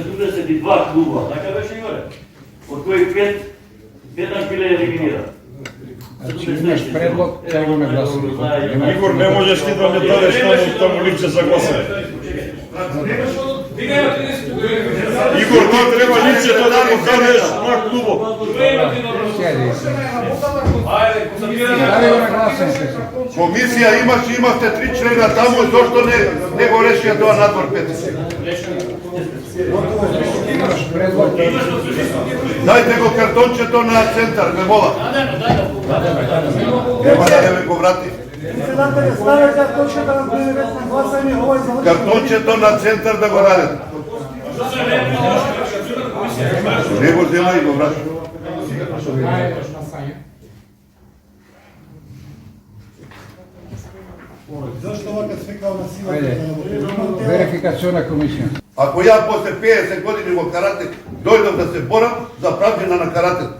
72 клуба, така беше Јоре, од кои 5 биле елиминирани. Значи имаш предлог, ќе го не гласуваме. Игор, не можеш ти да ми дадеш таму личе за гласање. Игор, ти треба личето да го дадеш на клубот. Даде го на гласање. Комисија имавте 3 члена таму, зошто не го решија тоа надвор петиција? Имаш предлог. Дајте го картончето на центар, ме мола. Нема да не го врати. Картончето на центар да го дадете. Не го зема и го врати. Зашто вака свекал на сила? Верификација комисија. Ако ја после 50 години во карате дојдов да се борам за правдина на каратето.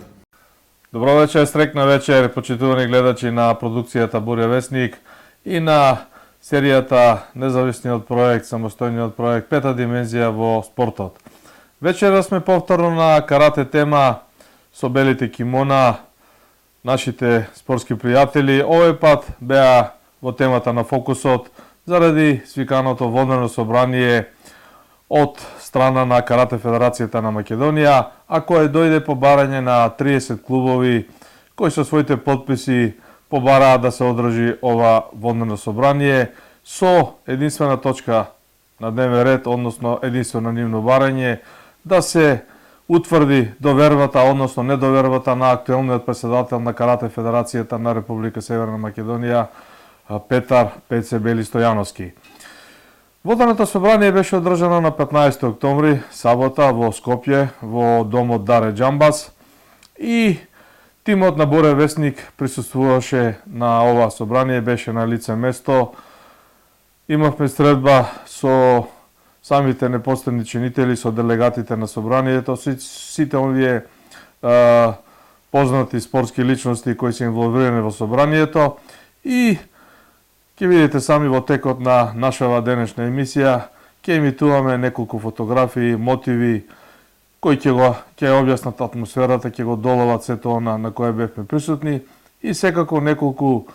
Добро вечер, срекна вечер, почитувани гледачи на продукцијата Бурја Весник и на серијата Независниот проект, самостојниот проект, пета димензија во спортот. Вечера сме повторно на карате тема со белите кимона, нашите спортски пријатели. Овој пат беа во темата на фокусот заради свиканото водено собрание од страна на Карате Федерацијата на Македонија, а кое дојде по барање на 30 клубови кои со своите подписи побараа да се одржи ова водено собрание со единствена точка на дневен ред, односно единствено нивно барање, да се утврди довербата, односно недовербата на актуелниот претседател на Карате Федерацијата на Република Северна Македонија, Петар Пеце Бели Стојановски. Воденото собрание беше одржано на 15 октомври, сабота, во Скопје, во домот Даре Џамбас, и тимот на Бурја Весник присуствуваше на ова собрание, беше на лице место. Имавме средба со самите непостојни чинители, со делегатите на собранието, сите овие познати спортски личности кои се инволвирани во собранието, и ќе видите сами во текот на нашава денешна емисија, ќе емитуваме неколку фотографии, мотиви, кои ќе објаснат атмосферата, ќе го доловат сето она на кое бевме присутни, и секако неколку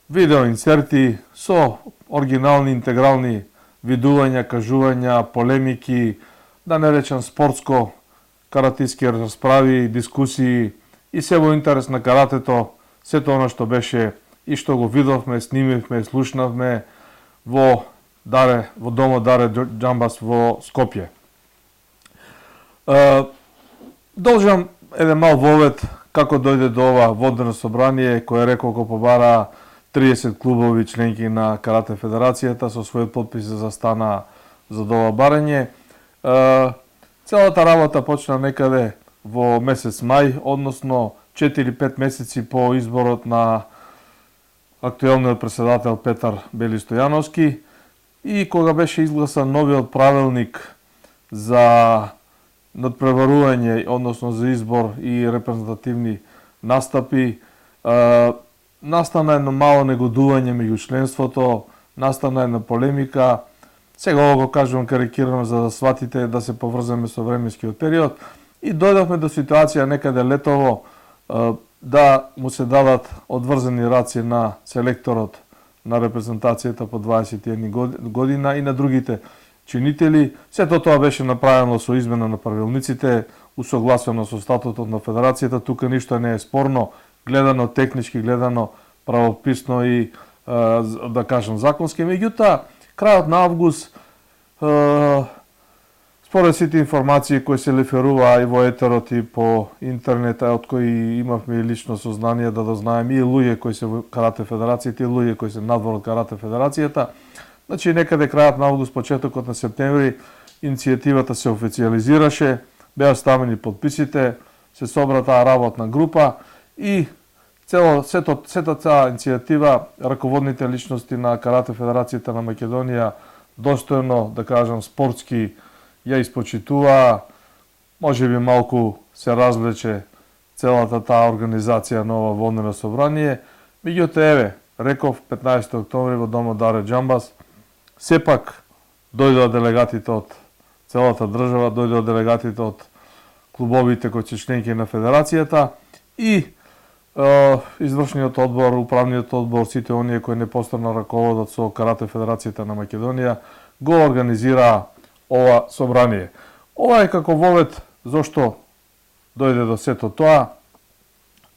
видеоинсерти со оригинални, интегрални видувања, кажувања, полемики, да не речам спортско, каратистски расправи, дискусии, и се во интерес на каратето, сето оно што беше и што го видовме, снимивме, слушнавме во домот Даре Џамбас во Скопје. Должам еден мал вовед како дојде до ова водено собрание, кое рекол го побара 30 клубови членки на Карате Федерацијата со својот подпис за стана за ова барање. Целата работа почна некаде во месец мај, односно 4-5 месеци по изборот на актуелниот претседател Петар Бели Стојановски, и кога беше изгласан новиот правилник за надпреварување, односно за избор и репрезентативни настапи, настана едно мало негодување меѓу членството, настана една полемика. Сега ово го кажувам карикирано за да сватите, да се поврзаме со временскиот период, и дојдовме до ситуација некаде летово да му се дадат одврзани раци на селекторот на репрезентацијата по 21 година и на другите чинители. Сето тоа беше направено со измена на правилниците, усогласено со статутот на Федерацијата. Тука ништо не е спорно, гледано технички, гледано правописно и, да кажам, законски. Меѓутоа, крајот на август, според сите информации кои се леферуваа и во етерот и по интернет, од кои имавме и лично сознание да дознаеме и луѓе кои се во Карате Федерацијата и луѓе кои се надвор од Карате Федерацијата. Значи, некаде крајот на август, почетокот на септември, иницијативата се официализираше, беа ставени подписите, се собра таа работна група и сета таа иницијатива, раководните личности на Карате Федерацијата на Македонија достојно, да кажам, спортски ја испочитуваа, може би малку се развлече целата таа организација на ова водено собрание. Меѓутоа, еве, реков 15 октомври во домот Даре Џамбас, сепак дојдоа делегатите од целата држава, дојде од делегатите од клубовите кои се членки на федерацијата и извршниот одбор, управниот одбор, сите оние кои непосредно раководат со Карате Федерацијата на Македонија, го организира ова собрание. Ова е како вовед зошто дојде до сето тоа,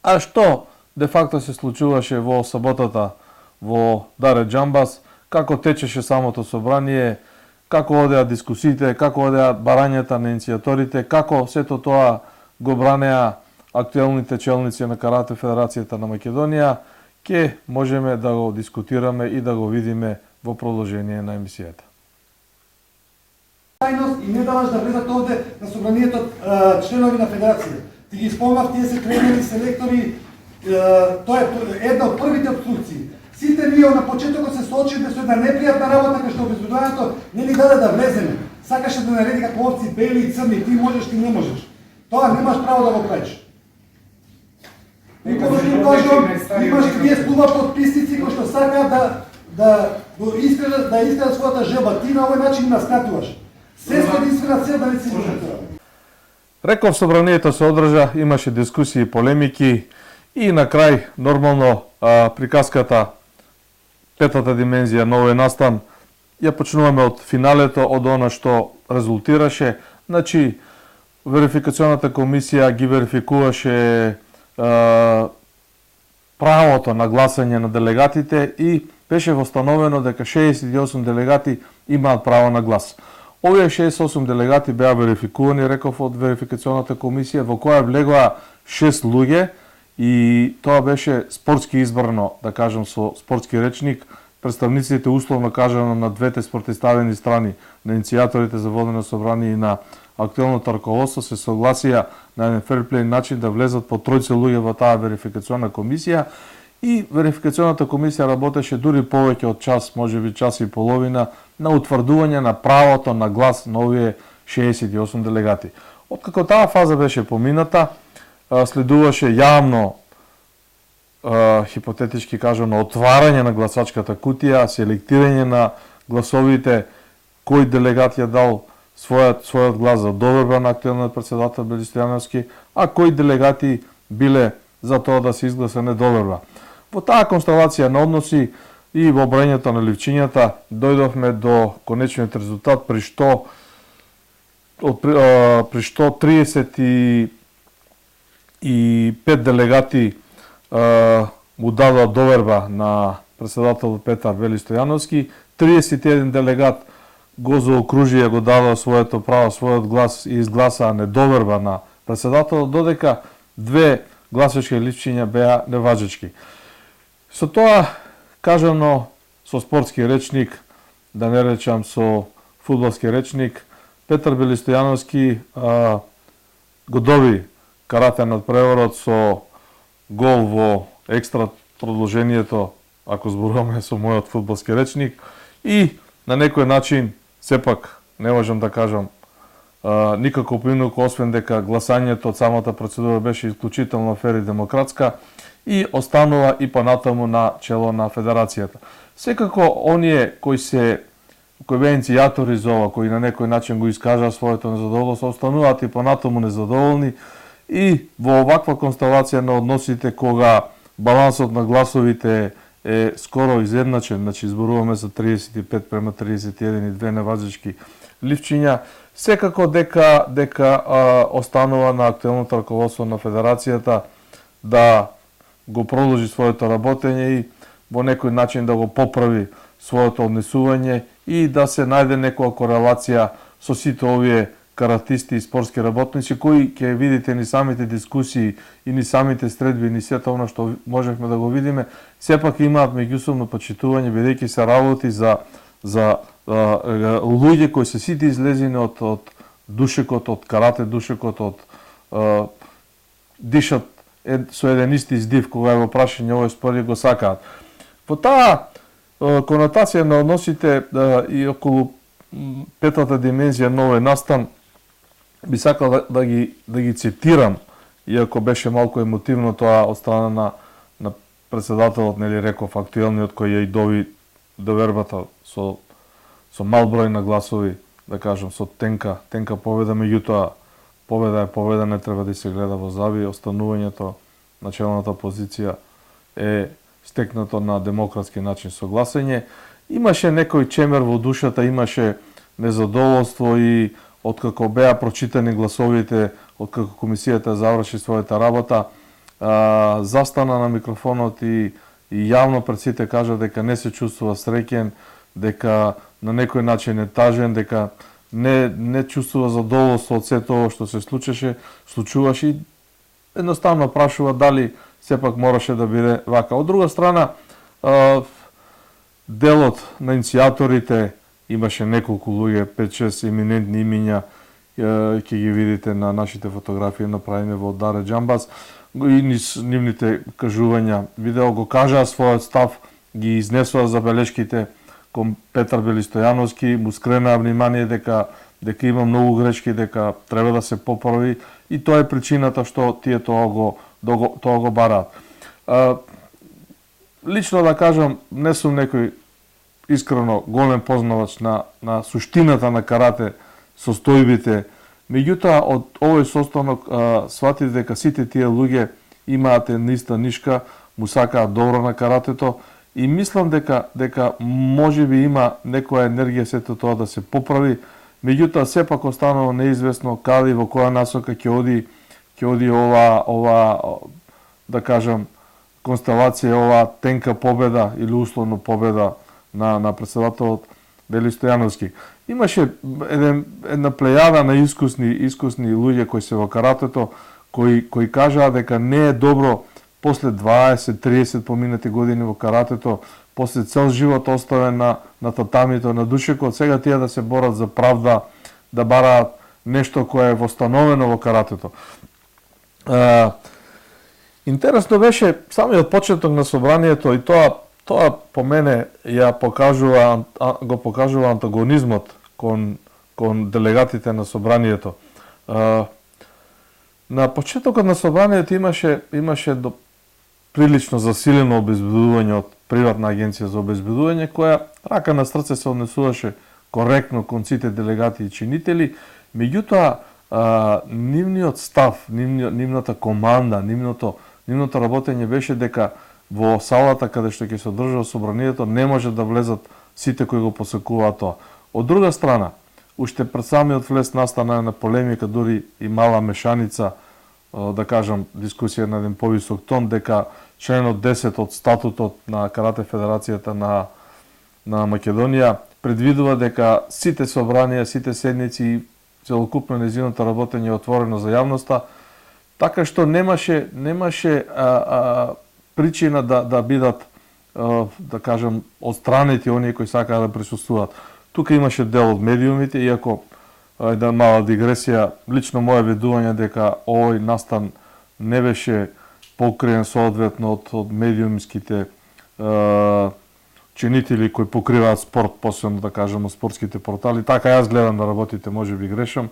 а што де факто се случуваше во саботата во Даре Џамбас, како течеше самото собрание, како одеа дискусиите, како одеа барањата на иницијаторите, како сето тоа го бранеа актуелните челници на Карате Федерацијата на Македонија, ќе можеме да го дискутираме и да го видиме во продолжение на емисијата. Тајност и не даваш да влезат овде на собранието членови на федерација. Ти ги спомнав, тие се тренери, селектори, тоа е една од првите обструкции. Сите ние на почетокот се соочивме со една непријатна работа кај што обезбедувањето не ни даде да влеземе. Сакаше да нареди како овци бели и црни, ти можеш, ти не можеш. Тоа немаш право да го правиш. И кога ти кажам, имаш 32 подписници кои што сакаат да искажат својата желба. Ти на овој начин нас скатуваш. Се со единствена цел да не си можеш. Реков, собранието се одржа, имаше дискусии, полемики и на крај, нормално, приказката петата димензија на овој настан ја почнуваме од финалето, од она што резултираше. Значи, верификационата комисија ги верификуваше правото на гласање на делегатите и беше востановено дека 68 делегати имаат право на глас. Овие 68 делегати беа верификувани, реков, од верификационата комисија, во која влегоа 6 луѓе и тоа беше спортски избрано, да кажем, со спортски речник. Представниците, условно кажано, на двете спротивставени страни, на иницијаторите за водено собрание и на актуелното раководство, се согласија на еден ферплей начин да влезат по тројце луѓе во таа верификационна комисија и верификационната комисија работеше дури повеќе од час, можеби час и половина, на утврдување на правото на глас на овие 68 делегати. Откако таа фаза беше помината, следуваше јавно, хипотетички кажано, отварање на гласачката кутија, селектирање на гласовите, кој делегат ја дал својот глас за доверба на актуелниот председател Бели Стојановски, а кои делегати биле за тоа да се изгласа недоверба. Во таа констелација на односи и во броењето на ливчињата дојдовме до конечниот резултат при што 35 делегати му дадоа доверба на председателот Петар Бели Стојановски, 31 делегат го заокружија, го дадоа своето право, својот глас и изгласаа недоверба на председателот, додека 2 гласачки ливчиња беа неважечки. Со тоа, кажано со спортски речник, да не речам со фудбалски речник, Петар Бели Стојановски го доби карате надпреворот со гол во екстра продолжението, ако зборуваме со мојот фудбалски речник, и на некој начин, сепак, не можам да кажам никако поинаку, освен дека гласањето од самата процедура беше исклучително фер и демократска и останува и понатаму на чело на федерацијата. Секако, оние кои беа иницијатори за ова, кои на некој начин го искажаа своето незадоволство, остануваат и понатаму незадоволни и во оваква констелација на односите кога балансот на гласовите е скоро изедначен, значи зборуваме за 35 према 31 и 2 неважечки ливчиња, секако дека останува на актуелното раководство на федерацијата да го продолжи своето работење и во некој начин да го поправи своето однесување и да се најде некоја корелација со сите овие каратисти и спортски работници кои ќе видите ни самите дискусии и ни самите средби, ни сето она што можевме да го видиме, сепак имаат меѓусобно почитување, бидејќи се работи за луѓе кои се сите излезени од душекот, од карате душекот, од дишат со еден исти издив кога е во прашање овој спор и го сакаат. Во таа конотација на односите и околу петата димензија на овој настан, би сакал да ги цитирам, иако беше малку емотивно тоа од страна на председателот, нели реков, актуелниот кој ја и доби довербата со мал број на гласови да кажам, со тенка победа, меѓутоа победа е победа, не треба да се гледа во зави, останувањето на челната позиција е стекнато на демократски начин со гласање. Имаше некој чемер во душата, имаше незадоволство и откако беа прочитани гласовите, откако комисијата заврши својата работа, застана на микрофонот и јавно пред сите кажа дека не се чувствува среќен, дека на некој начин е тажен, дека не чувствува задоволство од се тоа што се случуваше и едноставно прашува дали сепак мораше да биде вака. Од друга страна, делот на иницијаторите имаше неколку луѓе, 5-6 еминентни имиња, ќе ги видите на нашите фотографии направени во Даре Џамбас, и нивните кажувања, видео го кажаа својот став, ги изнесува забелешките кон Петар Белистојановски, му скренаа внимание дека има многу грешки, дека треба да се поправи и тоа е причината што тие тоа го бараат. Лично да кажам, не сум некој искрено голем познавач на суштината на карате, состојбите, меѓутоа од овој состанок сватив дека сите тие луѓе имаат една иста нишка, му сакаат добро на каратето и мислам дека можеби има некоја енергија сето тоа да се поправи, меѓутоа сепак останало неизвестно каде и во која насока ќе оди ова да кажам констелација, ова тенка победа или условно победа на председателот Бели Стојановски. Имаше една плејада на искусни луѓе кои се во каратето, кои кажаа дека не е добро после 20-30 поминати години во каратето, после цел живот оставен на татамито, на душекот, сега тие да се борат за правда, да бараат нешто кое е востановено во каратето. Интересно беше самиот почеток на собранието и тоа по мене го покажува антагонизмот кон делегатите на собранието. На почетокот на собранието имаше прилично засилено обезбедување од приватна агенција за обезбедување, која рака на срце се однесуваше коректно кон сите делегати и чинители, меѓутоа нивниот став, нивната команда, нивното работење беше дека во салата каде што ќе се одржува собранието не може да влезат сите кои го посекуваат тоа. Од друга страна, уште пред самиот влез настана една полемика, дури и мала мешаница, да кажам, дискусија на еден повисок тон, дека членот 10 од статутот на Карате Федерацијата на Македонија предвидува дека сите собранија, сите седници и целокупно незиното работење е отворено за јавноста, така што немаше причина да бидат, да кажам, отстранети оние кои сакаат да присуствуваат. Тука имаше дел од медиумите, иако една мала дигресија, лично моје видување дека овој настан не беше покриен соодветно од медиумските чинители кои покриваат спорт, посебно да кажам од спортските портали. Така јас гледам да работите, може би грешам.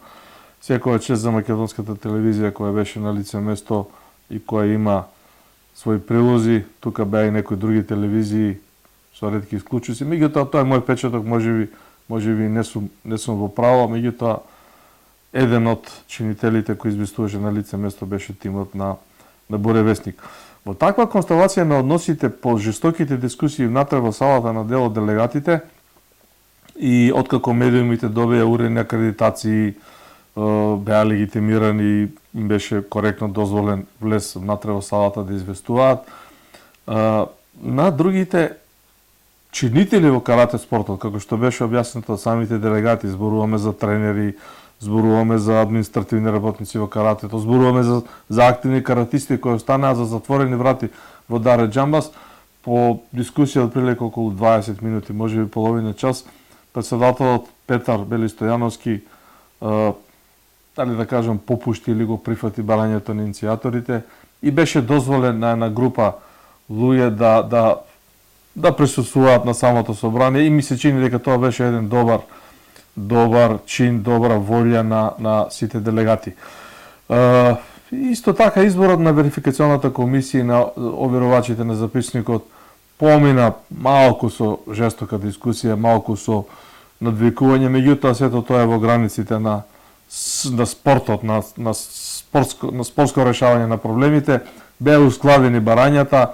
Секоја чест за македонската телевизија која беше на лице место и која има своји прилози, тука беа и некои други телевизии со ретки исклучуци. Меѓутоа тоа е мој печаток, можеби не сум во право, меѓутоа еден од чинителите кои известуваше на лице место беше тимот на Буре Весник. Во таква констелација на односите по жестоките дискусии внатре во салата на дел од делегатите и откако медиумите добија уредни акредитации, беа легитимирани, им беше коректно дозволен влез внатре во салата да известуваат. На другите чинители во карате спортот, како што беше објаснето од самите делегати, зборуваме за тренери, зборуваме за административни работници во каратето, зборуваме за активни каратисти кои останаа за затворени врати во Даре Џамбас. По дискусија од прилика околу 20 минути, можеби половина час, председателот Петар Белистојановски, дали да кажам, попушти или го прифати барањето на иницијаторите и беше дозволен на една група луѓе да присуствуваат на самото собрание и ми се чини дека тоа беше еден добар чин, добра волја на сите делегати. Исто така изборот на верификационата комисија на оверувачите на записникот помина малку со жестока дискусија, малку со надвикување, меѓутоа сето тоа е во границите на спортот, на спортско решавање на проблемите. Беа ускладени барањата,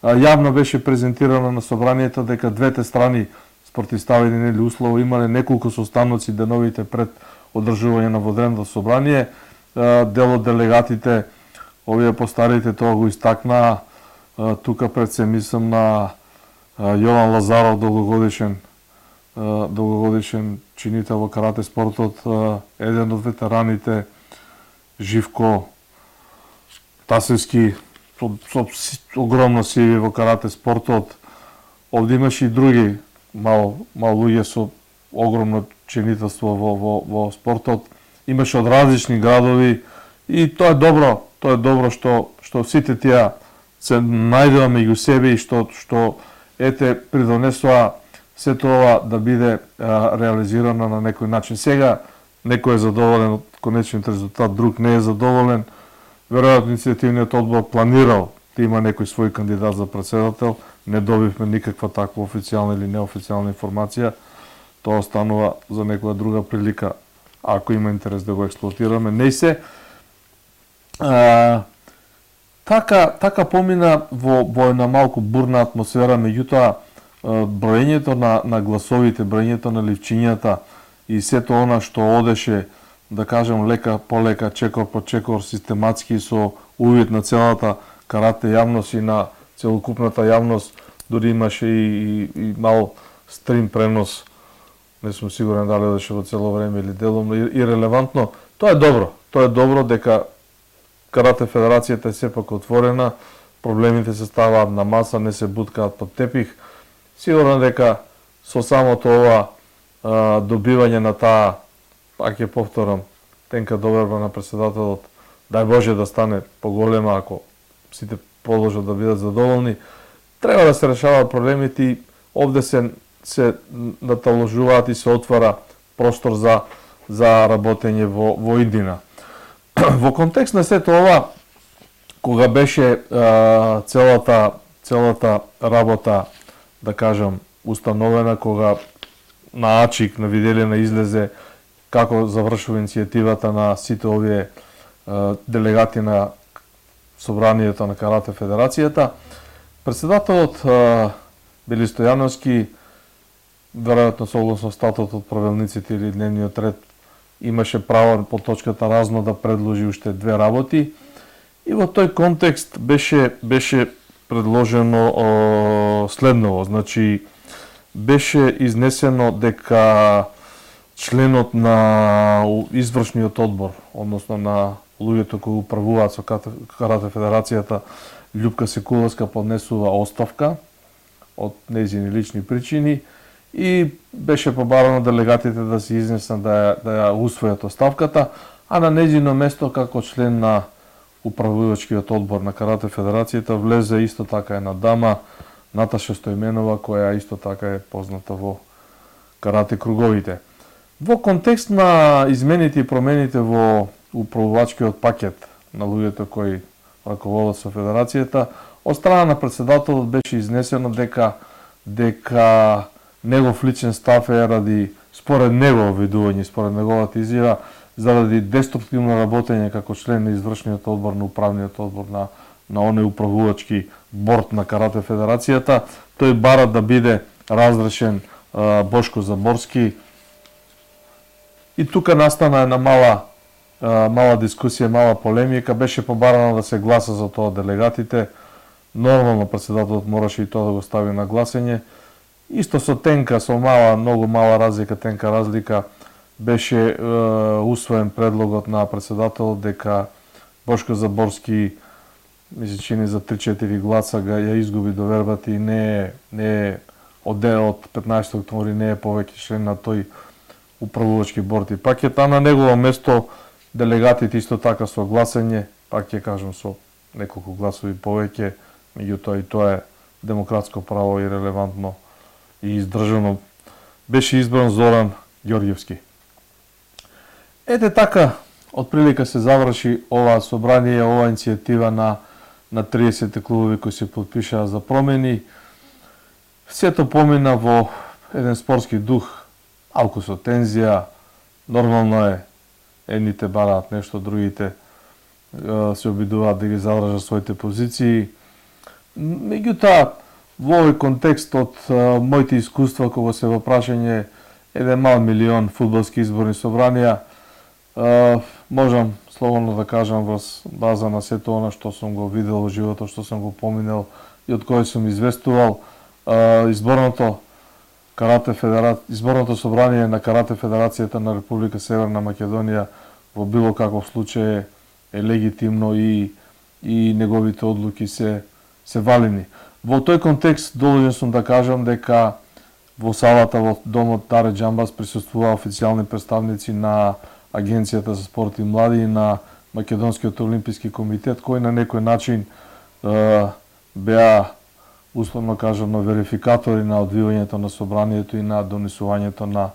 јавно беше презентирано на собранието дека двете страни спортиставени нели услово имале неколку состаноци деновите пред одржување на водреното собрание. Дел од делегатите, овие постарите, тоа го истакнаа. Тука пред се мислам на Јован Лазаров, долгогодишен чинител во карате спортот, еден од ветераните, Живко Тасевски, со огромно сиви во карате спортот. Овде имаше и други мал луѓе со огромно чинителство во спортот. Имаше од различни градови и тоа е добро што сите тие се најдува меѓу себе и што ете придонесува се тоа да биде реализирано на некој начин. Сега некој е задоволен од конечниот резултат, друг не е задоволен. Веројатно иницијативниот одбор планирал да има некој свој кандидат за председател, не добивме никаква таква официјална или неофицијална информација. Тоа останува за некоја друга прилика, ако има интерес да го експлоатираме. Не се така помина во една малку бурна атмосфера, меѓутоа броењето на гласовите, броењето на ливчињата и сето она што одеше, да кажем, лека по лека, чекор по чекор, систематски со увид на целата карате јавност и на целокупната јавност, дури имаше и мал стрим пренос, не сум сигурен дали одеше во цело време или деломно, и релевантно. Тоа е добро дека Карате Федерацијата е сепак отворена, проблемите се ставаат на маса, не се буткаат под тепих. Сигурно дека со самото ова добивање на таа, пак ќе повторам, тенка доверба на председателот, дај Боже да стане поголема ако сите продолжат да бидат задоволни, треба да се решаваат проблемите и овде се наталожуваат и се отвара простор за работење во иднина. Во контекст на сето ова, кога беше целата работа, да кажам, установена, кога на АЧИК, на Виделина излезе како завршува иницијативата на сите овие делегати на собранието на Карате Федерацијата, председателот Бели Стојановски, веројатно согласно статутот, правилниците или дневниот ред, имаше право по точката разно да предложи уште две работи. И во тој контекст беше предложено следново. Значи, беше изнесено дека членот на извршниот одбор, односно на луѓето кои управуваат со Карате Федерацијата, Љупка Секуловска поднесува оставка од нејзини лични причини и беше побарано делегатите да се изнесат да ја усвојат оставката, а на нејзино место како член на управувачкиот одбор на Карате Федерацијата влезе исто така една дама, Наташа Стојменова, која исто така е позната во карате круговите. Во контекст на измените и промените во управувачкиот пакет на луѓето кои раководат со Федерацијата, од страна на председателот беше изнесено дека негов личен став е ради, според него видување, според неговата изјава, заради деструктивно работење како член на извршниот одбор, на управниот одбор на оној управувачки борд на Карате Федерацијата, тој бара да биде разрешен Бошко Заборски. И тука настана една мала дискусија, мала полемика, беше побарано да се гласа за тоа делегатите. Нормално председателот мораше и тоа да го стави на гласење. Исто со тенка, со многу мала разлика, беше усвоен предлогот на председателот дека Бошко Заборски, ми се чини за 3-4 гласа ја изгуби довербата и не е од 15 октомври не е повеќе член на тој управувачки борд и пакет, а на негово место делегатите исто така со гласење, пак ќе кажам со неколку гласови повеќе, меѓутоа и тоа е демократско право и релевантно и издржано, беше избран Зоран Ѓорѓевски. Ете така, отприлика се заврши ова собрание, ова иницијатива на 30 клубови кои се потпишаа за промени. Сето помина во еден спортски дух, малку со тензија, нормално е, едните бараат нешто, другите се обидуваат да ги задржат своите позиции. Меѓутоа, во овој контекст од моите искуства кога се во прашање 1 мал милион фудбалски изборни собранија, можам слободно да кажам во база на сето она што сум го видел во животот, што сум го поминал и од кој сум известувал, изборното собрание на Карате Федерацијата на Република Северна Македонија во било каков случај е легитимно и неговите одлуки се валидни. Во тој контекст должен сум да кажам дека во салата во домот Даре Џамбас присуствуваа официјални представници на Агенцијата за спорт и млади и на Македонскиот олимписки комитет, кои на некој начин беа, условно кажано, верификатори на одвивањето на собранието и на донесувањето на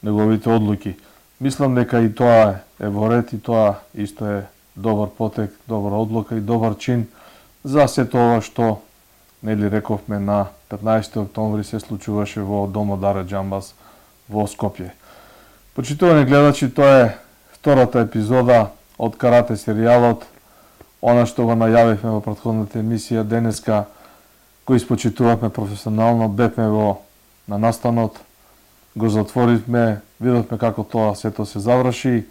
неговите одлуки. Мислам дека и тоа е во ред и тоа исто е добар потек, добра одлука и добар чин за сето ова што, нели рековме, на 15 октомври се случуваше во домот Даре Џамбас во Скопје. Почитувани гледачи, тоа е втората епизода од карате серијалот, она што го најавивме во претходната емисија денеска, кој испочитувавме професионално, бевме на настанот, го затворивме, видовме како тоа сето се заврши.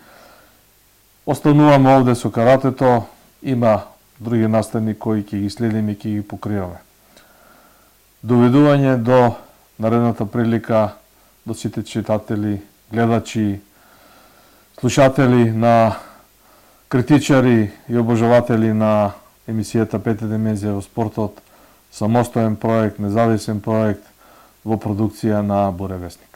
Остануваме овде со каратето, има други настани кои ќе ги следиме и ќе ги покриваме. Довидување до наредната прилика, до сите читатели, гледачи, слушатели, на критичари и обожаватели на емисијата Пета димензија во спортот, самостоен проект, независен проект во продукција на Буре Весник.